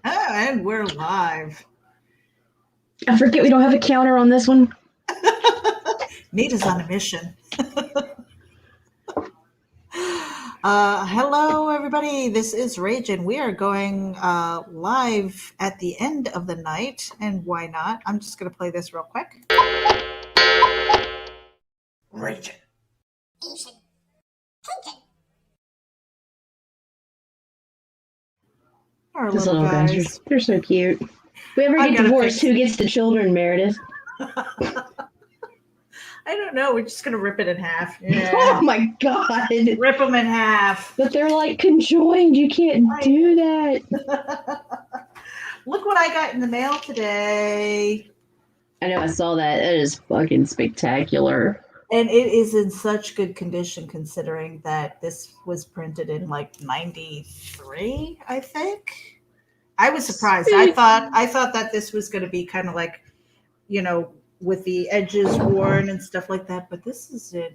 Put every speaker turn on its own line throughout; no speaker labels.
And we're live.
I forget we don't have a counter on this one.
Nita's on a mission. Hello, everybody. This is RAGIN. We are going live at the end of the night, and why not? I'm just going to play this real quick. RAGIN. Our
Those
little guys.
They're so cute. If we ever get divorced, who gets the children, Meredith?
I don't know. We're just going to rip it in half. Yeah.
Oh, my God.
Rip them in half.
But they're, like, conjoined. You can't do that.
Look what I got in the mail today.
I know. I saw that. That is fucking spectacular.
And it is in such good condition considering that this was printed in, like, 93, I think. I was surprised. I thought that this was going to be kind of like, you know, with the edges worn and stuff like that, but this is it's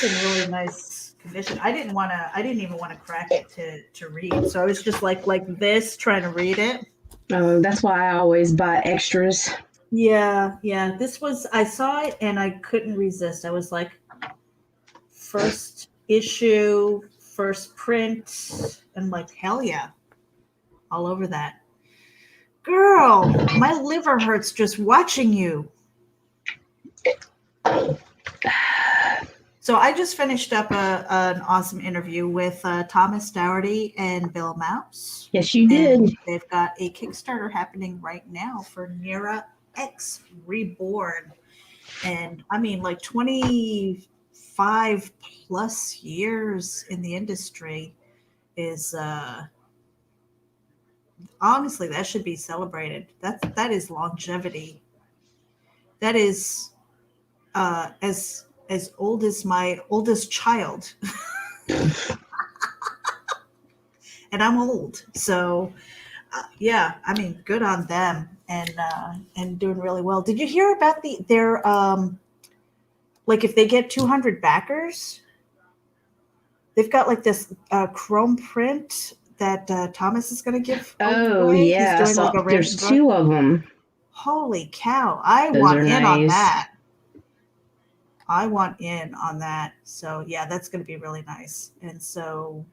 in really nice condition. I didn't even want to crack it to read. So I was just like this trying to read it.
Oh, that's why I always buy extras.
Yeah. I saw it and I couldn't resist. I was like, first issue, first print, and like, hell yeah. All over that. Girl, my liver hurts just watching you. So I just finished up an awesome interview with Thomas Dougherty and Bill Mouse.
Yes, you did.
And they've got a Kickstarter happening right now for Nera X Reborn. And I mean, like 25 plus years in the industry is honestly, that should be celebrated. That is longevity. That is as old as my oldest child. And I'm old. So yeah, I mean, good on them and doing really well. Did you hear about their like if they get 200 backers, they've got like this chrome print that Thomas is going to give.
Oh, away. Yeah. He's doing like there's two of them.
Holy cow. I want in on that. I want in on that. So, yeah, that's going to be really nice. And so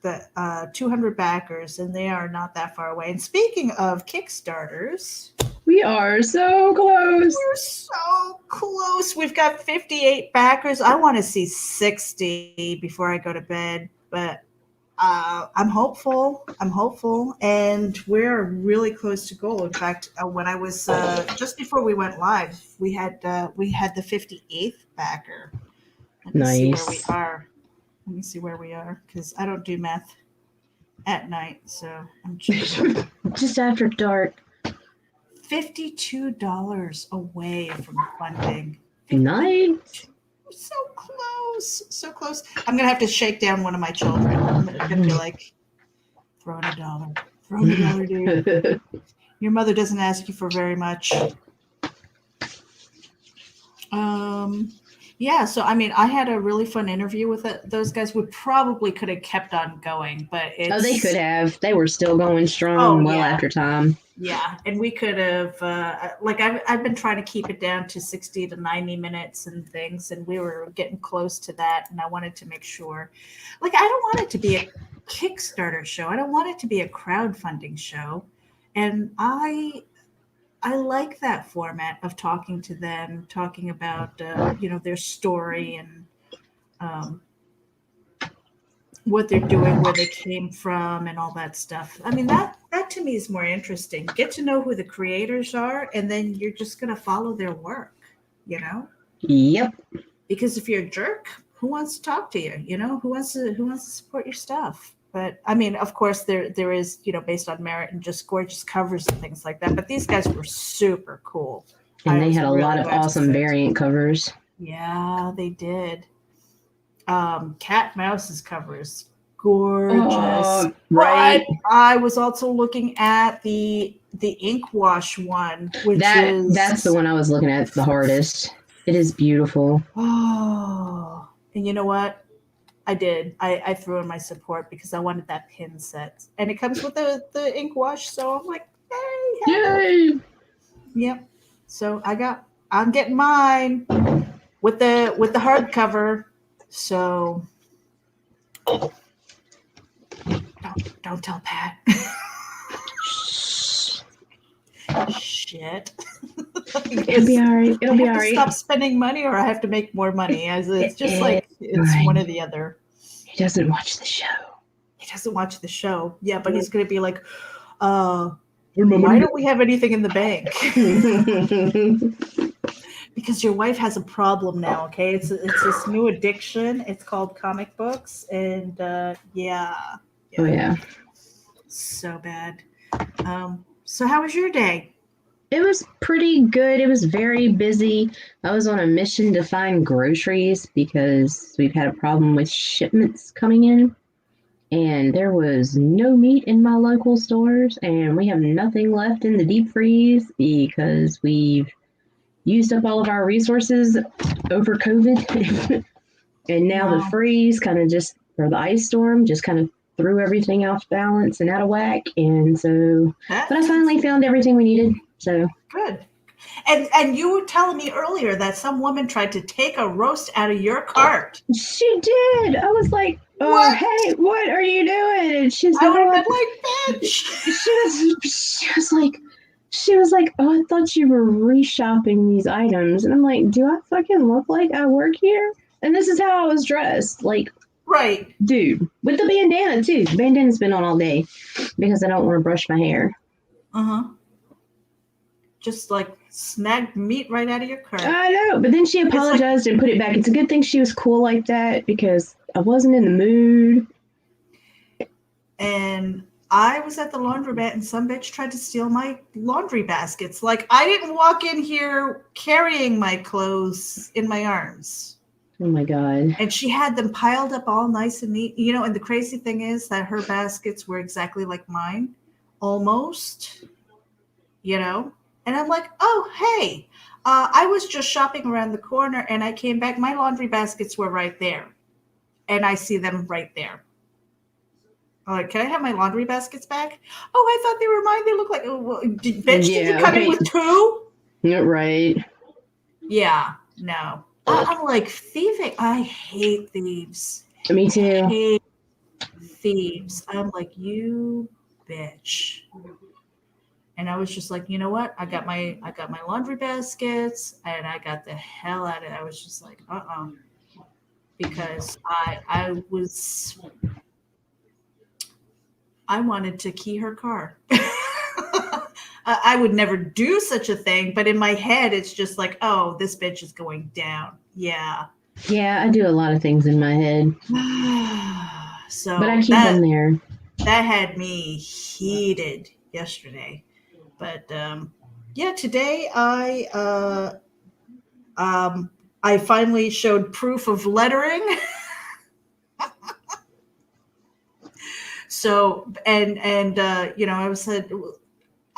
the 200 backers, and they are not that far away. And speaking of Kickstarters,
we are so close.
We're so close. We've got 58 backers. I want to see 60 before I go to bed, but I'm hopeful, and we're really close to goal. In fact, when I was just before we went live, we had the 58th backer. Let me see where we are. Let me see where we are because I don't do math at night, so I'm
just after dark.
$52 away from funding.
Nice.
So close. I'm gonna have to shake down one of my children. I'm gonna be like, throw in a dollar, dude. Your mother doesn't ask you for very much. Yeah, so I mean, I had a really fun interview with those guys. We probably could have kept on going, but
they could have. They were still going strong after time.
Yeah, and we could have, like, I've been trying to keep it down to 60 to 90 minutes and things, and we were getting close to that, and I wanted to make sure, like, I don't want it to be a Kickstarter show. I don't want it to be a crowdfunding show, and I like that format of talking to them, talking about, their story and what they're doing, where they came from, and all that stuff. I mean, that to me is more interesting. Get to know who the creators are, and then you're just going to follow their work, you know?
Yep.
Because if you're a jerk, who wants to talk to you? You know, who wants to support your stuff? But I mean, of course, there is, based on merit and just gorgeous covers and things like that. But these guys were super cool.
And they had a lot of awesome variant covers.
Yeah, they did. Cat Mouse's cover is gorgeous.
Right.
But I was also looking at the ink wash one, which
that's the one I was looking at the hardest. It is beautiful.
Oh, and you know what? I did. I threw in my support because I wanted that pin set, and it comes with the ink wash. So I'm like, hey,
Yay!
Yep. So I'm getting mine with the hardcover. So don't tell Pat. Shit.
It'll be all right. It'll be all
I have to
right.
stop spending money, or I have to make more money. As it's just like it's
fine.
one or the other.
He doesn't watch the show.
He doesn't watch the show. Yeah, but he's gonna be like,
Why
don't we have anything in the bank? Because your wife has a problem now, okay? It's this new addiction. It's called comic books, and yeah.
Oh yeah.
So bad. So how was your day?
It was pretty good. It was very busy. I was on a mission to find groceries because we've had a problem with shipments coming in. And there was no meat in my local stores, and we have nothing left in the deep freeze because we've used up all of our resources over COVID. And now the freeze kind of just, or the ice storm, just kind of threw everything off balance and out of whack. And so, but I finally found everything we needed. So
good. And you were telling me earlier that some woman tried to take a roast out of your cart.
She did. I was like, hey, what are you doing? And she's
I
like,
would have been like, bitch.
She was like, oh, I thought you were reshopping these items. And I'm like, do I fucking look like I work here? And this is how I was dressed. Like,
right.
Dude, with the bandana too. The bandana's been on all day because I don't want to brush my hair.
Uh-huh. Just like snagged meat right out of your cart.
I know, but then she apologized and put it back. It's a good thing she was cool like that because I wasn't in the mood.
And I was at the laundromat and some bitch tried to steal my laundry baskets. Like, I didn't walk in here carrying my clothes in my arms.
Oh my God.
And she had them piled up all nice and neat. You know, and the crazy thing is that her baskets were exactly like mine. Almost. You know? And I'm like, oh, hey, I was just shopping around the corner and I came back. My laundry baskets were right there. And I see them right there. I'm like, can I have my laundry baskets back? Oh, I thought they were mine. They look like, bitch, did you come in with two?
You're right.
Yeah, no. I'm like, thieving. I hate thieves.
Me too.
I hate thieves. I'm like, you bitch. And I was just like, you know what? I got my laundry baskets and I got the hell out of it. I was just like, because I wanted to key her car. I would never do such a thing, but in my head, it's just like, oh, this bitch is going down. Yeah.
Yeah, I do a lot of things in my head.
So,
but I keep them there.
That had me heated yesterday. But yeah, today I finally showed proof of lettering. So and you know, I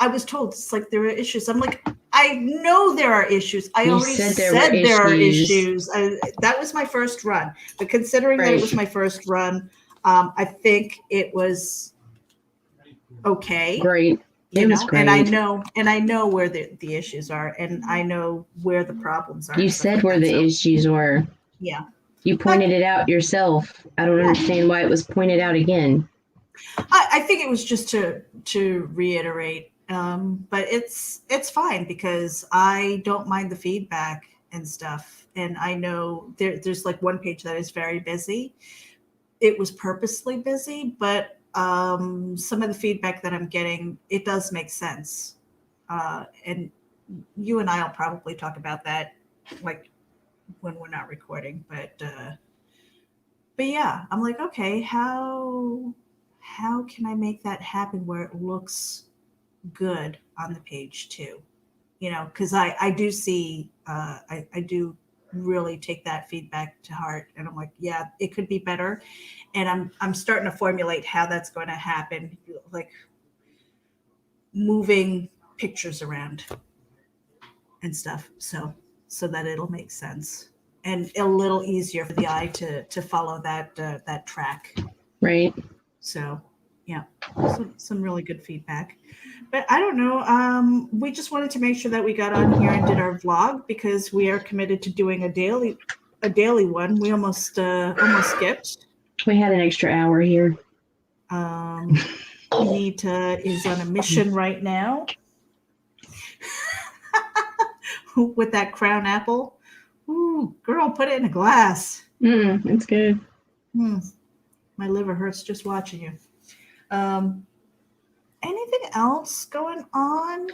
was told it's like there are issues. I'm like, I know there are issues. I already said there are issues. That was my first run, but considering that it was my first run, I think it was okay.
Great. It was great.
And I know where the issues are, and I know where the problems are.
You said where the issues were.
Yeah.
You pointed it out yourself. I don't understand why it was pointed out again.
I think it was just to reiterate, but it's fine because I don't mind the feedback and stuff, and I know there's like one page that is very busy. It was purposely busy, but some of the feedback that I'm getting, it does make sense. And you and I will probably talk about that like when we're not recording, but yeah, I'm like, okay, how can I make that happen where it looks good on the page too? You know, because I do see, I do really take that feedback to heart, and I'm like, yeah, it could be better, and I'm starting to formulate how that's going to happen, like moving pictures around and stuff, so that it'll make sense. and a little easier for the eye to follow that track.
Right.
So, yeah, some really good feedback. But I don't know. We just wanted to make sure that we got on here and did our vlog because we are committed to doing a daily one. We almost skipped.
We had an extra hour here.
Nita is on a mission right now with that crown apple. Ooh, girl, put it in a glass.
It's good.
My liver hurts just watching you. Anything else going on?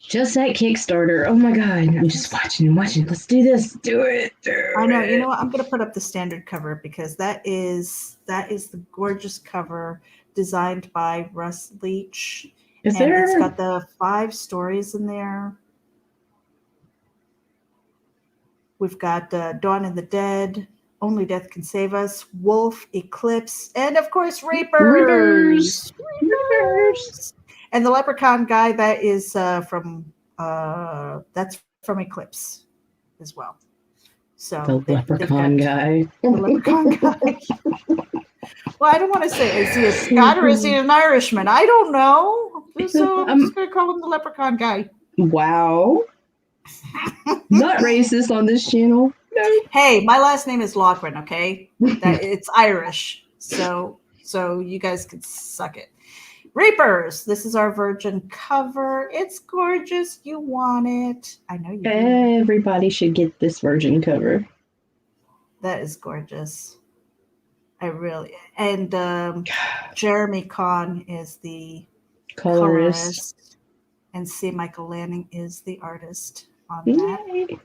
Just that Kickstarter. Oh my God. I'm just watching. Let's do this. Do it.
I know. You know what? I'm going to put up the standard cover because that is the gorgeous cover designed by Russ Leach. It's got the 5 stories in there. We've got Dawn of the Dead, Only Death Can Save Us, Wolf, Eclipse, and of course, Reapers. And the leprechaun guy, that is from Eclipse as well. So
the leprechaun guy.
The leprechaun guy. Well, I don't want to say, is he a Scot or is he an Irishman? I don't know. So I'm just going to call him the leprechaun guy.
Wow. Not racist on this channel. No.
Hey, my last name is Loughran, okay? It's Irish. So you guys can suck it. Reapers. This is our virgin cover. It's gorgeous. You want it. I know you do.
Everybody should get this virgin cover.
That is gorgeous. And Jeremy Kahn is the colorist. And C. Michael Lanning is the artist on that. Yay.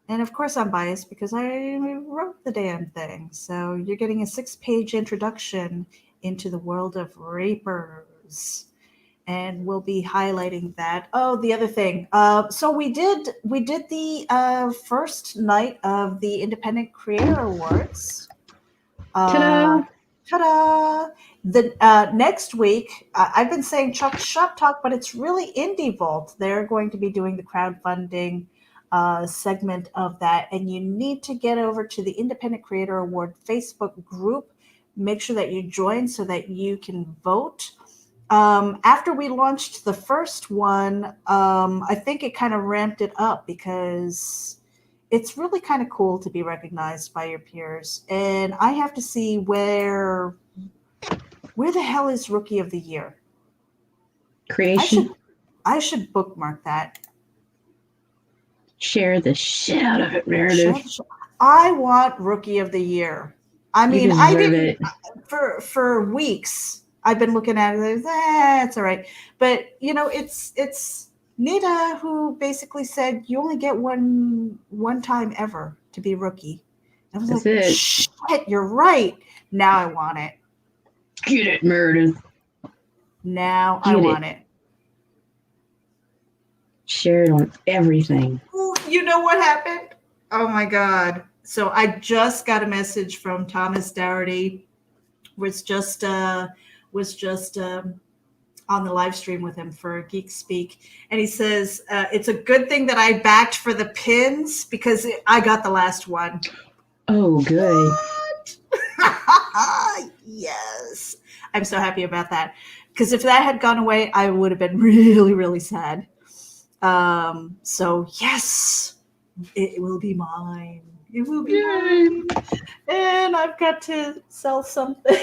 And of course I'm biased because I wrote the damn thing. So you're getting a 6-page introduction into the world of Reapers. And we'll be highlighting that. Oh, the other thing. So we did the first night of the Independent Creator Awards. Ta-da! Ta-da! The next week, I've been saying Chuck's Shop Talk, but it's really Indie Vault. They're going to be doing the crowdfunding segment of that, and you need to get over to the Independent Creator Award Facebook group. Make sure that you join so that you can vote. After we launched the first one, I think it kind of ramped it up because it's really kind of cool to be recognized by your peers. And I have to see where the hell is Rookie of the Year?
Creation.
I should bookmark that.
Share the shit out of it, Meredith.
I want Rookie of the Year. I mean, I didn't for weeks. I've been looking at it. That's all right, but it's Nita who basically said you only get one time ever to be rookie. I was like, shit, you're right. Now I want it.
Get it, Meredith.
Now I want it.
Share it on everything.
Ooh, you know what happened? Oh my God. So I just got a message from Thomas Dougherty. Was just on the live stream with him for Geek Speak. And he says, it's a good thing that I backed for the pins because I got the last one.
Oh, good.
Yes. I'm so happy about that. Because if that had gone away, I would have been really, really sad. So, yes, it will be mine. It will be mine. And I've got to sell something.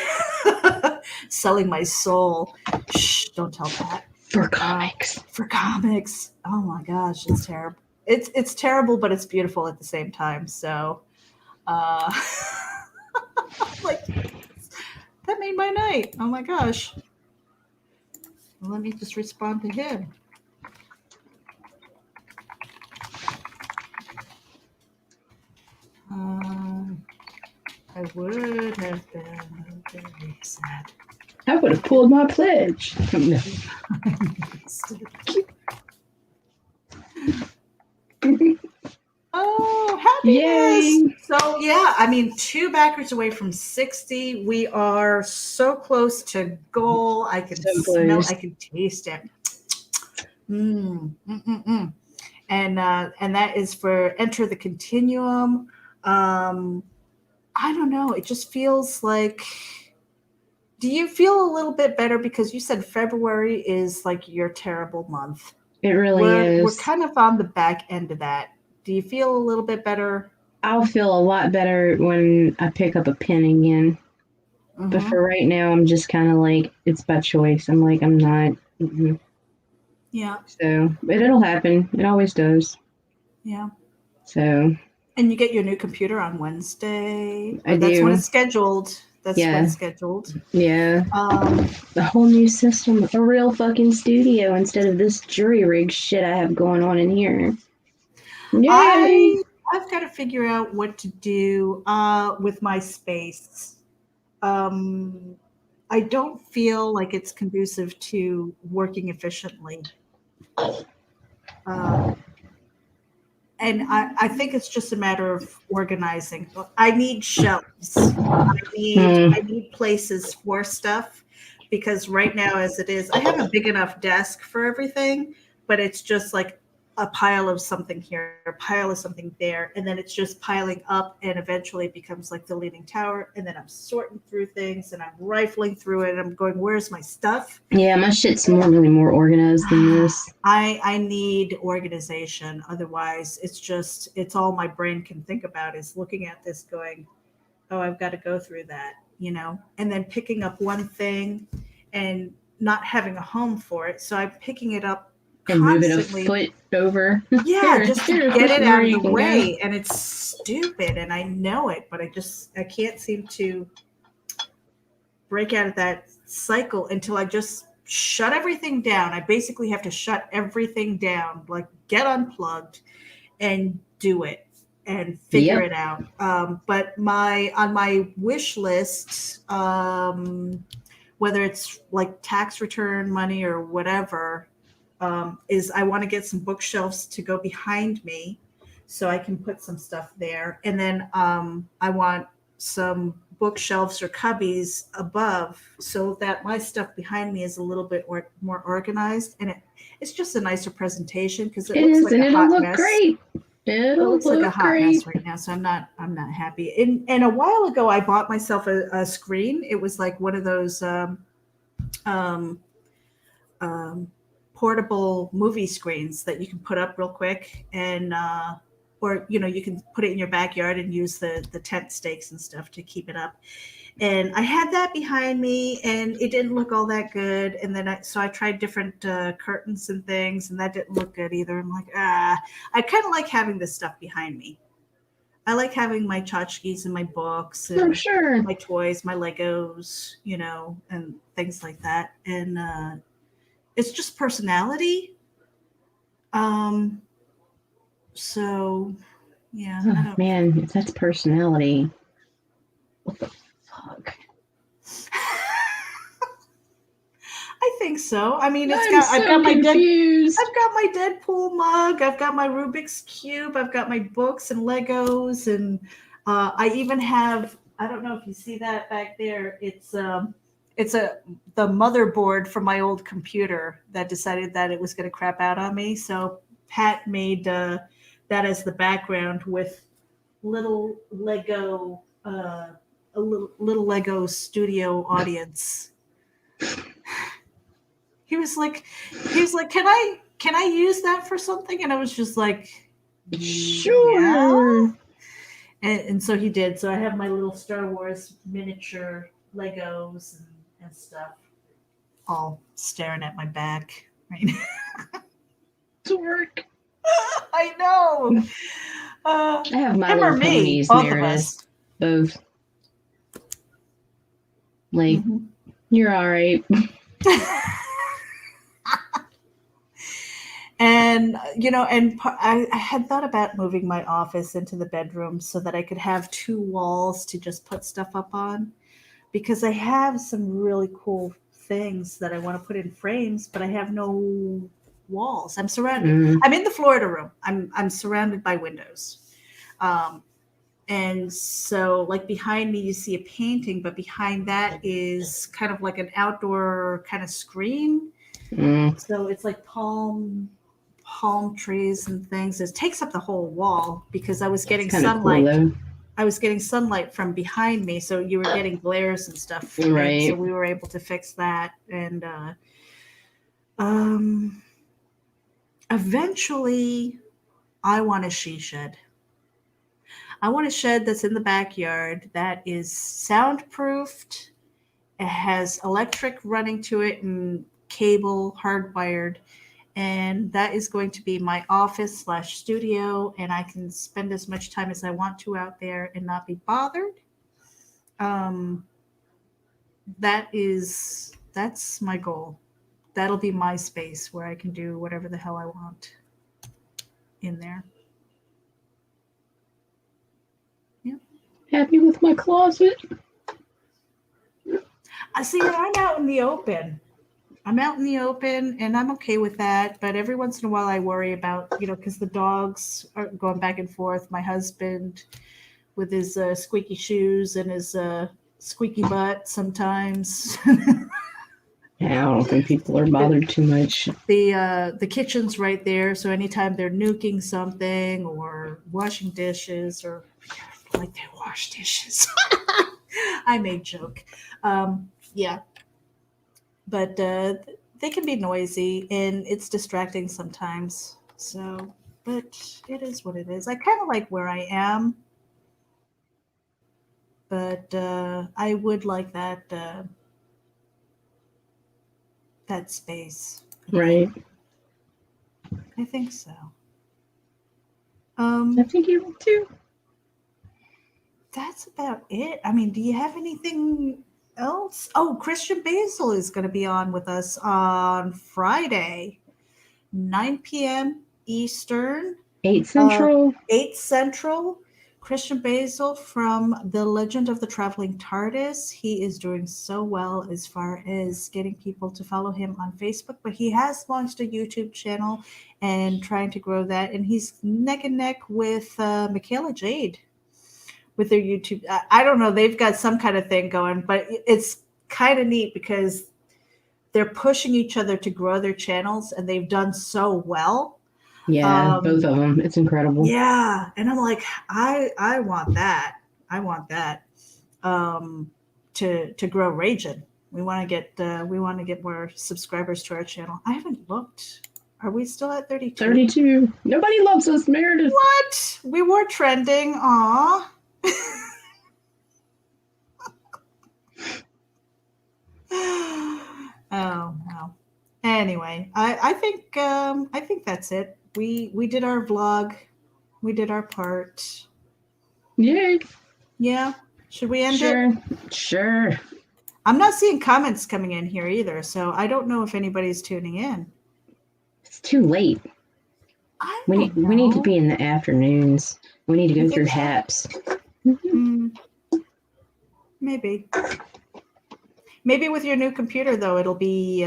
Selling my soul. Shh, don't tell that.
For comics.
For comics. Oh my gosh, it's terrible. It's terrible, but it's beautiful at the same time. So, like, that made my night. Oh my gosh. Well, let me just respond to him. I would have been very sad.
I would have pulled my pledge. No.
Oh, happiness!
Yay.
So yeah, I mean, 2 backers away from 60. We are so close to goal. I can smell. I can taste it. And that is for Enter the Continuum. I don't know. It just feels like. Do you feel a little bit better because you said February is like your terrible month?
It really
We're
is.
kind of on the back end of that. Do you feel a little bit better?
I'll feel a lot better when I pick up a pen again. But
Mm-hmm.
for right now, I'm just kind of like, it's by choice. I'm like, I'm not.
Yeah.
So, but it'll happen. It always does.
Yeah.
So,
And you get your new computer on Wednesday,
I
or that's when
do.
it's scheduled. That's when
Yeah.
it's scheduled.
Yeah.
Um,
The whole new system, a real fucking studio instead of this jury rig shit I have going on in here. Yay!
I've got to figure out what to do with my space. Um, I don't feel like it's conducive to working efficiently. Um, and I think it's just a matter of organizing. I need shelves.
Hmm.
I need places for stuff because right now as it is, I have a big enough desk for everything, but it's just like a pile of something here, a pile of something there, and then it's just piling up and eventually it becomes like the leaning tower, and then I'm sorting through things and I'm rifling through it and I'm going, where's my stuff?
Yeah, my shit's really more organized than this.
I need organization. Otherwise, it's all my brain can think about is looking at this going, oh, I've got to go through that, and then picking up one thing and not having a home for it. So I'm picking it up
And move it a
constantly.
foot over.
Yeah,
Here,
just to
here,
get
this
it
is where
out of
you
the
can go.
way. And it's stupid and I know it, but I can't seem to break out of that cycle until I just shut everything down. I basically have to shut everything down, like get unplugged and do it and figure
Yep.
it out. But on my wish list, whether it's like tax return money or whatever, is I want to get some bookshelves to go behind me so I can put some stuff there. And then I want some bookshelves or cubbies above so that my stuff behind me is a little bit more organized and it's just a nicer presentation because it
It
looks
is,
like
and
a
it'll
hot
look
mess.
great.
It
It'll
looks like a
look
hot
great.
mess right now, so I'm not happy. And a while ago, I bought myself a screen. It was like one of those um, um, portable movie screens that you can put up real quick, and or you can put it in your backyard and use the tent stakes and stuff to keep it up. And I had that behind me, and it didn't look all that good. And then so I tried different curtains and things, and that didn't look good either. I'm like, I kind of like having this stuff behind me. I like having my tchotchkes and my books
I'm
and
sure.
my toys, my Legos, and things like that. And it's just personality. Um, so yeah, I
Oh
don't.
man, if that's personality, what the fuck?
I think so. I mean,
I'm so confused.
I've got my Deadpool mug. I've got my Rubik's cube. I've got my books and Legos, and I even have. I don't know if you see that back there. It's the motherboard from my old computer that decided that it was going to crap out on me. So Pat made that as the background with little Lego, a little Lego studio audience. He was like, can I use that for something? And I was just like, yeah.
Sure.
And so he did. So I have my little Star Wars miniature Legos and stuff all staring at my back right now.
To work.
I know.
I have My
Him or
Little
me,
Ponies,
both of
Meredith.
us.
Both. Like,
Mhm.
you're all right.
And I had thought about moving my office into the bedroom so that I could have two walls to just put stuff up on because I have some really cool things that I want to put in frames, but I have no walls. I'm surrounded.
Mm.
I'm in the Florida room. I'm surrounded by windows. Um, and so like behind me you see a painting, but behind that is kind of like an outdoor kind of screen.
Mm.
So it's like palm trees and things. It takes up the whole wall because I was getting
It's kind of cool,
sunlight.
though.
I was getting sunlight from behind me, so you were getting glares and stuff.
Right.
So we were able to fix that, and um, eventually, I want a she shed. I want a shed that's in the backyard that is soundproofed. It has electric running to it and cable hardwired, and that is going to be my office slash studio, and I can spend as much time as I want to out there and not be bothered. Um, that's my goal. That'll be my space where I can do whatever the hell I want in there. Yeah.
Happy with my closet.
I see. I'm out in the open. I'm out in the open, and I'm okay with that. But every once in a while, I worry about, because the dogs are going back and forth. My husband with his squeaky shoes and his squeaky butt sometimes.
I don't think people are bothered too much.
The kitchen's right there, so anytime they're nuking something or washing dishes, or like they wash dishes, I may joke. Yeah, but they can be noisy and it's distracting sometimes. So, but it is what it is. I kind of like where I am, but I would like that space.
Right.
I think so.
I think you will too.
That's about it. I mean, do you have anything else? Oh, Christian Basil is going to be on with us on Friday, 9 p.m. Eastern,
8 Central.
8 Central. Christian Basil from The Legend of the Traveling TARDIS. He is doing so well as far as getting people to follow him on Facebook, but he has launched a YouTube channel and trying to grow that. And he's neck and neck with Michaela Jade with their YouTube. I don't know. They've got some kind of thing going, but it's kind of neat because they're pushing each other to grow their channels, and they've done so well.
Yeah, both of them. It's incredible.
Yeah, and I'm like, I want that. I want that to grow RAGIN. We want to get more subscribers to our channel. I haven't looked. Are we still at 32?
32. Nobody loves us, Meredith.
What? We were trending. Aw. Oh well. Anyway, I think that's it. We did our vlog. We did our part.
Yay.
Yeah. Should we end it?
Sure.
I'm not seeing comments coming in here either, so I don't know if anybody's tuning in.
It's too late. We need to be in the afternoons. We need to go through HAPs.
Maybe. Maybe with your new computer though, it'll be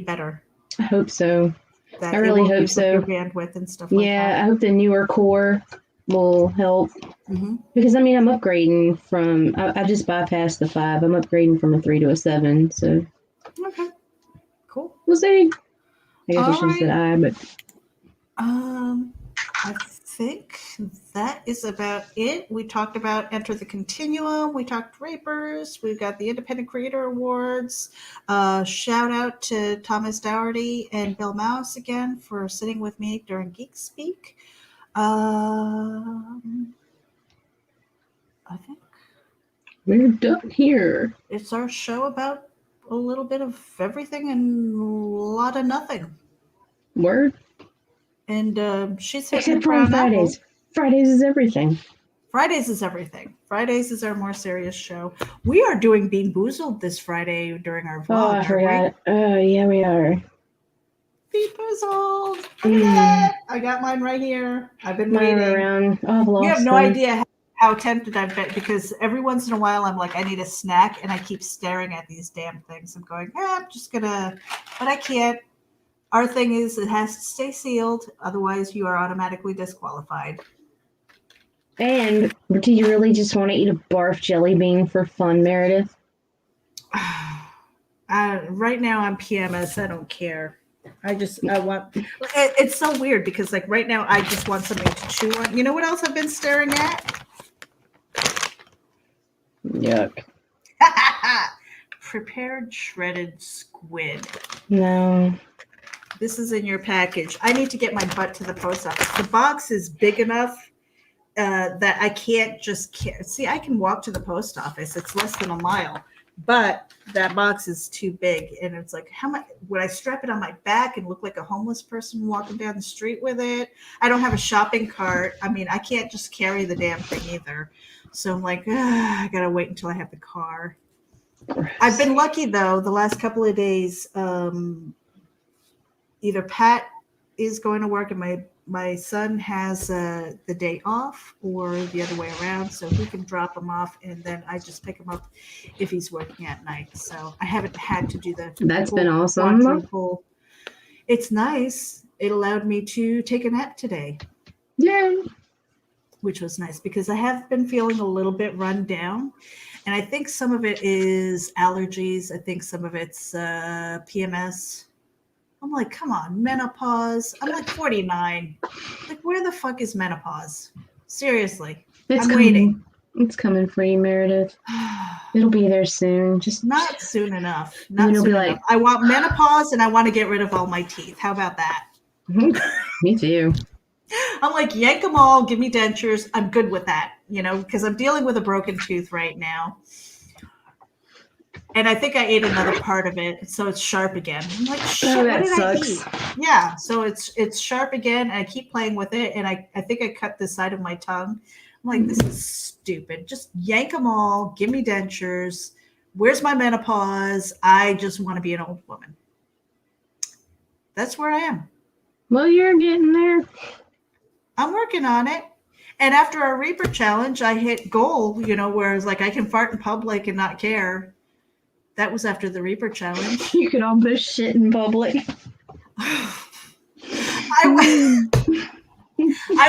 better.
I hope so.
That
I really hope so.
Your bandwidth and stuff like that.
Yeah, I hope the newer core will help.
Mm-hmm.
Because I'm upgrading from. I just bypassed the 5. I'm upgrading from a 3 to a 7. So.
Okay. Cool.
We'll see. I guess I should have said I, but.
I think that is about it. We talked about Enter the Continuum. We talked R.E.E.P.ers. We've got the Independent Creator Awards. Shout out to Thomas Dougherty and Bill Mouse again for sitting with me during Geek Speak. I think
we're done here.
It's our show about a little bit of everything and a lot of nothing.
Word.
And she's
except for on Fridays. Fridays is everything.
Fridays is everything. Fridays is our more serious show. We are doing Bean Boozled this Friday during our vlog.
Oh, I forgot. Oh, yeah, we are.
Bean Boozled. Look at that. I got mine right here. I've been waiting.
Around. Oh, I've lost
you have no
them.
idea how tempted I've been, because every once in a while I'm like, I need a snack, and I keep staring at these damn things. I'm going, I'm just gonna, but I can't. Our thing is it has to stay sealed, otherwise you are automatically disqualified.
And do you really just want to eat a barf jelly bean for fun, Meredith?
Right now I'm PMS. I don't care. I want. It's so weird because like right now I just want something to chew on. You know what else I've been staring at?
Yuck.
Prepared shredded squid.
No.
This is in your package. I need to get my butt to the post office. The box is big enough that I can't just see. I can walk to the post office. It's less than a mile, but that box is too big, and it's like, how much would I strap it on my back and look like a homeless person walking down the street with it? I don't have a shopping cart. I mean, I can't just carry the damn thing either. So I'm like, I gotta wait until I have the car. I've been lucky though. The last couple of days, either Pat is going to work and my son has the day off, or the other way around, so he can drop him off and then I just pick him up if he's working at night. So I haven't had to do the
That's been awesome.
quadruple. It's nice. It allowed me to take a nap today.
Yeah. Which
was nice because I have been feeling a little bit run down. And I think some of it is allergies. I think some of it's PMS. I'm like, come on, menopause. I'm like 49. Like, where the fuck is menopause? Seriously. I'm waiting.
It's coming for you, Meredith. It'll be there soon. Just
not soon enough. Not soon enough. I want menopause and I want to get rid of all my teeth. How about that?
Me too.
I'm like, yank them all, give me dentures. I'm good with that, because I'm dealing with a broken tooth right now. And I think I ate another part of it, so it's sharp again. I'm like, shit, what did I eat? Yeah, so it's sharp again, and I keep playing with it, and I think I cut the side of my tongue. I'm like, this is stupid. Just yank them all, give me dentures. Where's my menopause? I just want to be an old woman. That's where I am.
Well, you're getting there.
I'm working on it. And after our R.E.E.P.er challenge, I hit goal, where it's like I can fart in public and not care. That was after the R.E.E.P.er challenge.
You could almost shit in public.
I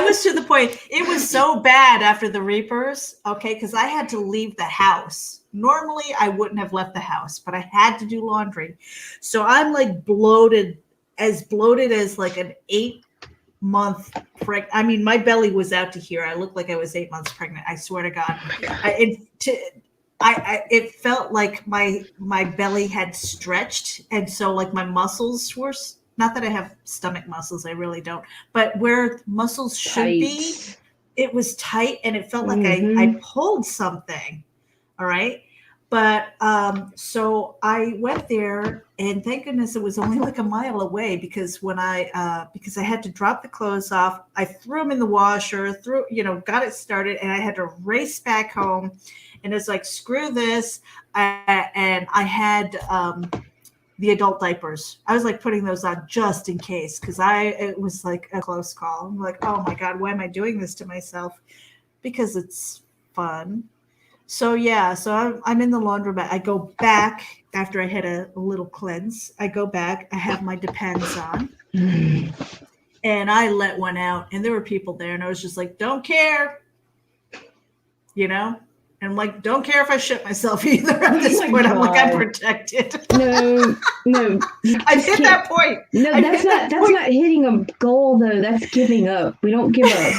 was to the point. It was so bad after the R.E.E.P.ers, okay, because I had to leave the house. Normally, I wouldn't have left the house, but I had to do laundry. So I'm like bloated as like an 8-month pregnant. I mean, my belly was out to here. I looked like I was 8 months pregnant. I swear to God. It felt like my belly had stretched, and so like my muscles were, not that I have stomach muscles, I really don't, but where muscles should be, it was tight, and it felt like I pulled something. All right. But so I went there, and thank goodness it was only like a mile away, because when because I had to drop the clothes off, I threw them in the washer, got it started, and I had to race back home. And it's like, screw this. And I had the adult diapers. I was like putting those on just in case, because it was like a close call. I'm like, oh my God, why am I doing this to myself? Because it's fun. So yeah, so I'm in the laundromat. I go back after I had a little cleanse. I go back. I have my Depends on, and I let one out. And there were people there, and I was just like, don't care, And I'm like, don't care if I shit myself either. At this point, I'm like, I'm protected.
No.
I hit that point.
No, that's not hitting a goal though. That's giving up. We don't give up.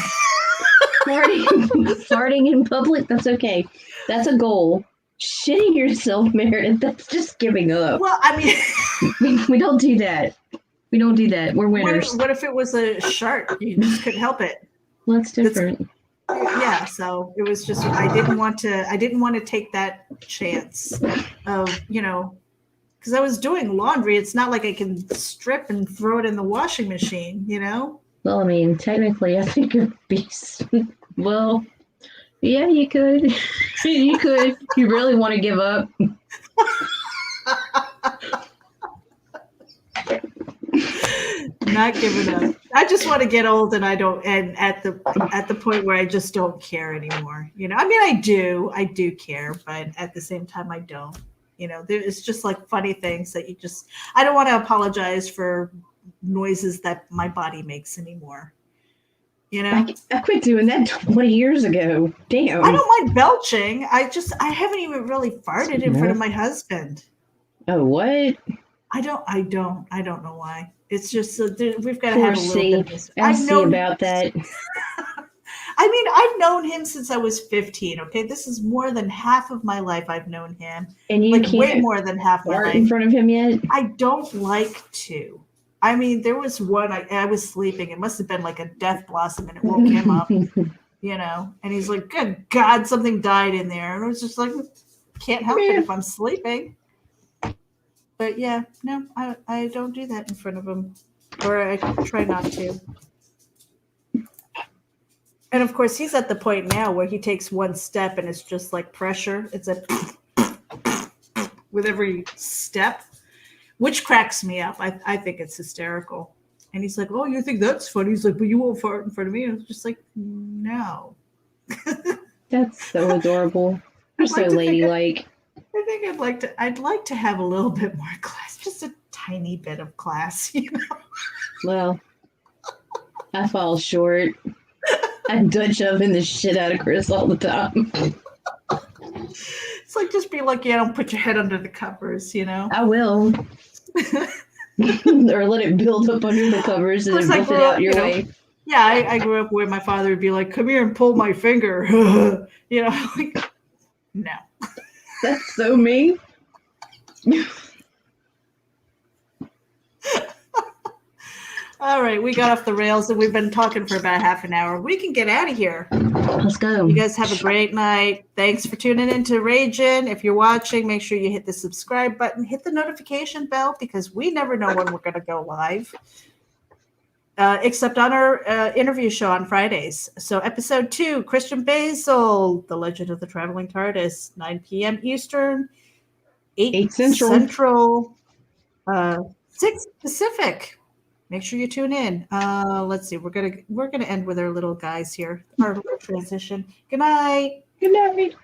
Farting in public, that's okay. That's a goal. Shitting yourself, Meredith, that's just giving up.
Well, I mean,
we don't do that. We don't do that. We're winners.
What if it was a shark? You just couldn't help it.
Well, that's different.
Yeah, so it was just, I didn't want to take that chance of, because I was doing laundry. It's not like I can strip and throw it in the washing machine,
Well, I mean, technically, I think you're a beast. Well, yeah, you could. You could. You really want to give up.
Not giving up. I just want to get old, and and at the point where I just don't care anymore. I mean, I do care, but at the same time, I don't. It's just like funny things that I don't want to apologize for noises that my body makes anymore.
I quit doing that 20 years ago. Damn.
I don't mind belching. I haven't even really farted in front of my husband.
Oh, what?
I don't know why. It's just we've got to have a little bit of this.
I know about that.
I mean, I've known him since I was 15. Okay, this is more than half of my life. I've known him,
And you
like way
can't
more than half my
fart in
life.
front of him yet?
I don't like to. I mean, there was one. I was sleeping. It must have been like a death blossom, and it woke him up. And he's like, "Good God, something died in there." And I was just like, "Can't help it if I'm sleeping." But yeah, no, I don't do that in front of him, or I try not to. And of course, he's at the point now where he takes one step and it's just like pressure. It's a with every step, which cracks me up. I think it's hysterical. And he's like, "Oh, you think that's funny?" He's like, "But you won't fart in front of me." And I was just like, "No."
That's so adorable. You're so ladylike.
I think I'd like to have a little bit more class, just a tiny bit of class,
Well, I fall short. I Dutch oven the shit out of Chris all the time.
It's like, just be lucky I don't put your head under the covers,
I will. Or let it build up under the covers and then buff it out your way.
Yeah, I grew up where my father would be like, "Come here and pull my finger." Like, no.
That's so me.
All right, we got off the rails and we've been talking for about half an hour. We can get out of here.
Let's go.
You guys have a great night. Thanks for tuning in to RAGIN. If you're watching, make sure you hit the subscribe button, hit the notification bell, because we never know when we're going to go live. Except on our interview show on Fridays. So episode 2, Christian Basil, The Legend of the Traveling TARDIS, 9 p.m. Eastern, 8 Central, 6 Pacific. Make sure you tune in. Let's see. We're gonna end with our little guys here. Our little transition. Good night.
Good night.